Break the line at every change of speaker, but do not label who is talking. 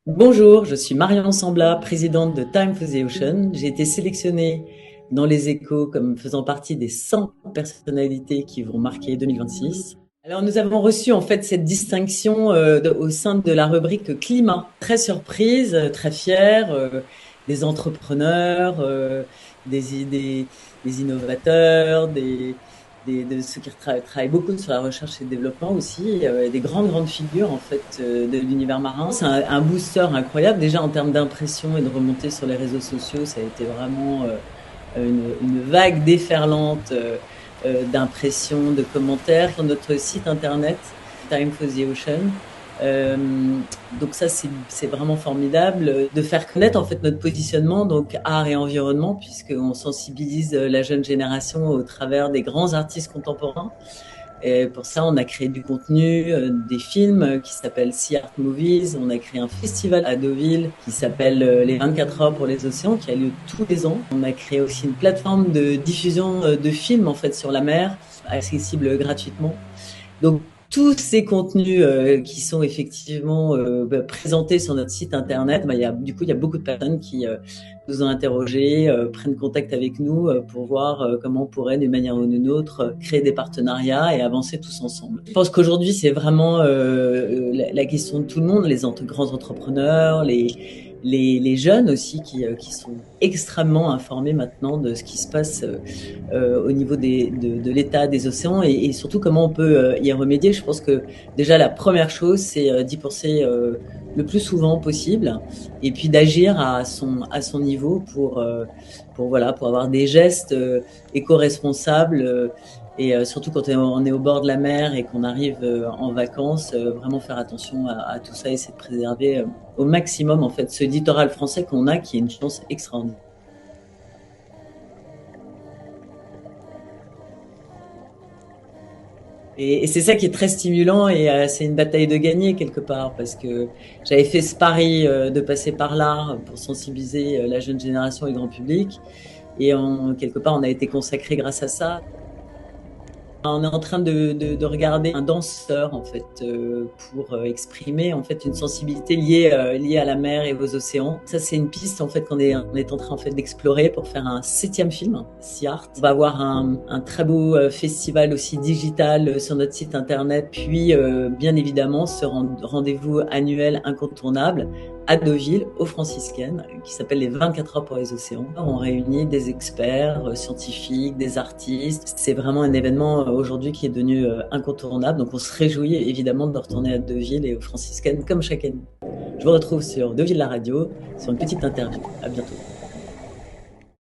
Bonjour, je suis Marion Sambla, présidente de Time for the Ocean. J'ai été sélectionnée dans les Échos comme faisant partie des 100 personnalités qui vont marquer 2026. Alors nous avons reçu en fait cette distinction au sein de la rubrique climat. Très surprise, très fière, des entrepreneurs, des innovateurs, de ceux qui travaillent beaucoup sur la recherche et le développement aussi, des grandes figures en fait de l'univers marin. C'est un booster incroyable déjà en termes d'impression et de remontée sur les réseaux sociaux. Ça a été vraiment une vague déferlante d'impressions, de commentaires sur notre site internet Time for the Ocean. Euh, donc ça c'est vraiment formidable de faire connaître en fait notre positionnement donc art et environnement, puisqu'on sensibilise la jeune génération au travers des grands artistes contemporains. Et pour ça, on a créé du contenu, des films qui s'appellent Sea Art Movies. On a créé un festival à Deauville qui s'appelle les 24 heures pour les océans, qui a lieu tous les ans. On a créé aussi une plateforme de diffusion de films en fait sur la mer, accessible gratuitement. Donc tous ces contenus qui sont effectivement présentés sur notre site internet, il y a beaucoup de personnes qui nous ont interrogés, prennent contact avec nous pour voir comment on pourrait, d'une manière ou d'une autre, créer des partenariats et avancer tous ensemble. Je pense qu'aujourd'hui, c'est vraiment la question de tout le monde, grands entrepreneurs, les jeunes aussi qui sont extrêmement informés maintenant de ce qui se passe au niveau de l'état des océans et surtout comment on peut y remédier. Je pense que déjà la première chose, c'est d'y penser le plus souvent possible et puis d'agir à son niveau pour avoir des gestes éco-responsables et surtout quand on est au bord de la mer et qu'on arrive en vacances, vraiment faire attention à tout ça et essayer de préserver au maximum en fait ce littoral français qu'on a qui est une chance extraordinaire. Et c'est ça qui est très stimulant et c'est une bataille de gagner quelque part parce que j'avais fait ce pari de passer par là pour sensibiliser la jeune génération et le grand public et quelque part on a été consacré grâce à ça. On est en train de regarder un danseur en fait pour exprimer en fait une sensibilité liée à la mer et aux océans. Ça c'est une piste en fait qu'on est en train en fait d'explorer pour faire un 7e film, Sea Art. On va avoir un très beau festival aussi digital sur notre site internet, puis bien évidemment ce rendez-vous annuel incontournable à Deauville, aux Franciscaines, qui s'appelle les 24 heures pour les océans. On réunit des experts scientifiques, des artistes. C'est vraiment un événement aujourd'hui qui est devenu incontournable. Donc on se réjouit évidemment de retourner à Deauville et aux Franciscaines comme chaque année. Je vous retrouve sur Deauville la radio, sur une petite interview. À bientôt.